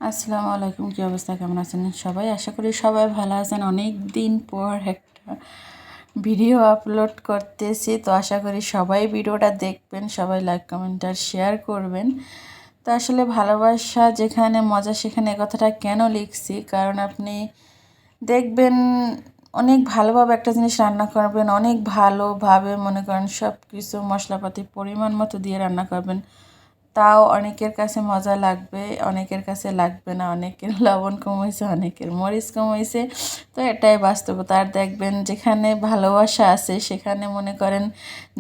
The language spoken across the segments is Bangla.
আসসালামু আলাইকুম, কী অবস্থা, কেমন আছেন সবাই? আশা করি সবাই ভালো আছেন। অনেক দিন পর একটা ভিডিও আপলোড করতেছি, তো আশা করি সবাই ভিডিওটা দেখবেন, সবাই লাইক কমেন্ট আর শেয়ার করবেন। তো আসলে ভালোবাসা যেখানে মজা সেখানে কথাটা কেন লিখছি, কারণ আপনি দেখবেন অনেক ভালোভাবে একটা জিনিস রান্না করবেন, অনেক ভালোভাবে মনে করেন সব কিছু মশলাপাতি পরিমাণ মতো দিয়ে রান্না করবেন, তাও অনেকের কাছে মজা লাগবে, অনেকের কাছে লাগবে না। অনেকের লবণ কম হয়েছে, অনেকের মরিচ কম হয়েছে, তো এটাই বাস্তবতা। আর দেখবেন যেখানে ভালোবাসা আছে সেখানে মনে করেন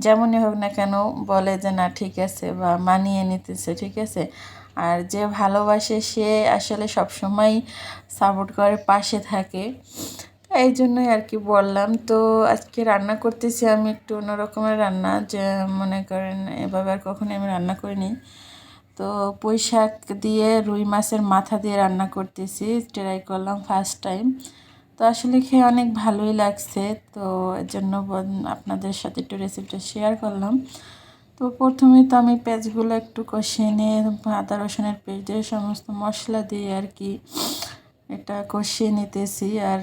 যেমনই হোক না কেন বলে যে না ঠিক আছে, বা মানিয়ে নিতেছে, ঠিক আছে। আর যে ভালোবাসে সে আসলে সবসময় সাপোর্ট করে, পাশে থাকে। এই জন্যই আর কি বললাম। তো আজকে রান্না করতেছি আমি একটু অন্য রকমের রান্না, যে মনে করেন এভাবে আর কখনো আমি রান্না করিনি। তো পুঁই শাক দিয়ে রুই মাছের মাথা দিয়ে রান্না করতেছি, ট্রাই করলাম ফার্স্ট টাইম। তো আসলে খেয়ে অনেক ভালোই লাগছে, তো এর জন্য আপনাদের সাথে একটু রেসিপিটা শেয়ার করলাম। তো প্রথমে তো আমি পেঁয়াজগুলো একটু কষিয়ে নিয়ে আদা রসুনের পেস্ট দিয়ে সমস্ত মশলা দিয়ে আর কি এটা কষিয়ে নিতেছি। আর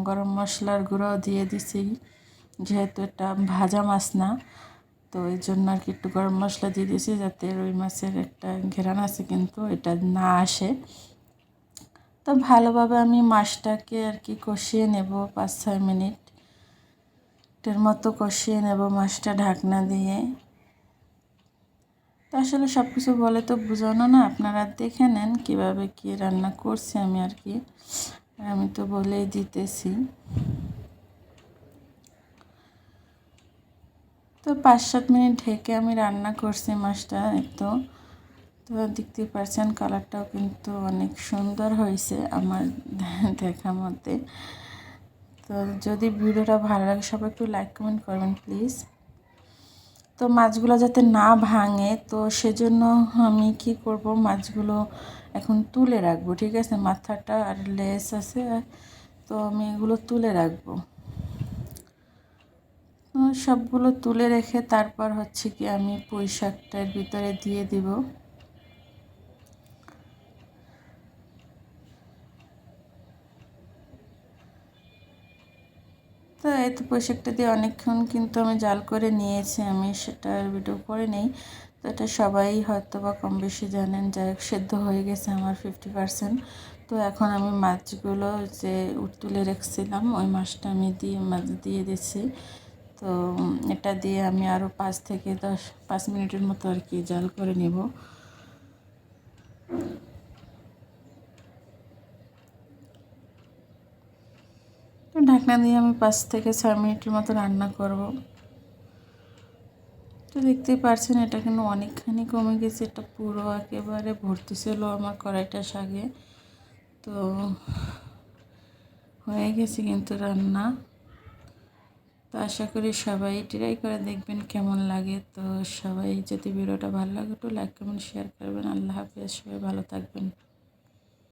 গরম মশলার গুঁড়োও দিয়ে দিছি, যেহেতু এটা ভাজা মাছ না, তো এই জন্য আর কি একটু গরম মশলা দিয়ে দিয়েছি, যাতে রুই মাছের একটা ঘেরান আছে কিন্তু এটা না আসে। তো ভালোভাবে আমি মাছটাকে আর কি কষিয়ে নেব 5-6 মিনিটের মতো কষিয়ে নেব মাছটা ঢাকনা দিয়ে। তো আসলে সব কিছু বলে তো বোঝানো না, আপনারা দেখে নেন কীভাবে কী রান্না করছি আমি আর কি, আমি তো বলেই দিতেছি। তো 5-7 মিনিট ঢেকে আমি রান্না করছি মাছটা, তো দেখতে পাচ্ছেন কালারটাও কিন্তু অনেক সুন্দর হয়েছে আমার দেখার মধ্যে। তো যদি ভিডিওটা ভালো লাগে সবাই একটু লাইক কমেন্ট করবেন প্লিজ। তো মাছগুলো যাতে না ভাঙে, তো সেজন্য আমি কি করব, মাছগুলো এখন তুলে রাখবো, ঠিক আছে। মাথাটা আর লেজ আছে, তো আমি এগুলো তুলে রাখবো। সবগুলো তুলে রেখে তারপর হচ্ছে কি আমি পুঁই শাকটার ভিতরে দিয়ে দিব। তো এই তো পুঁই শাকটা দিয়ে অনেকক্ষণ কিন্তু আমি জাল করে নিয়েছি, আমি সেটার ভিডিও করে নেই। তো এটা সবাই হয়তো বা কম বেশি জানেন, যাই হোক সেদ্ধ হয়ে গেছে আমার 50%। তো এখন আমি মাছগুলো যে তুলে রেখেছিলাম ওই মাছটা আমি মাছ দিয়ে দিচ্ছি। তো এটা দিয়ে আমি আরও 5 মিনিটের মতো আর কি জাল করে নেব। তো ঢাকনা দিয়ে আমি 5-6 মিনিটের মতো রান্না করব। তো দেখতেই পারছেন এটা কিন্তু অনেকখানি কমে গেছে, এটা পুরো একেবারে ভর্তি ছিল আমার কড়াইটা শাকে। তো হয়ে গেছে কিন্তু রান্না। তো আশা করি সবাই ট্রাই করে দেখবেন কেমন লাগে। তো সবাই যদি ভিডিওটা ভালো লাগে একটু লাইক কমেন্ট শেয়ার করবেন। আল্লাহ হাফেজ, সবাই ভালো থাকবেন।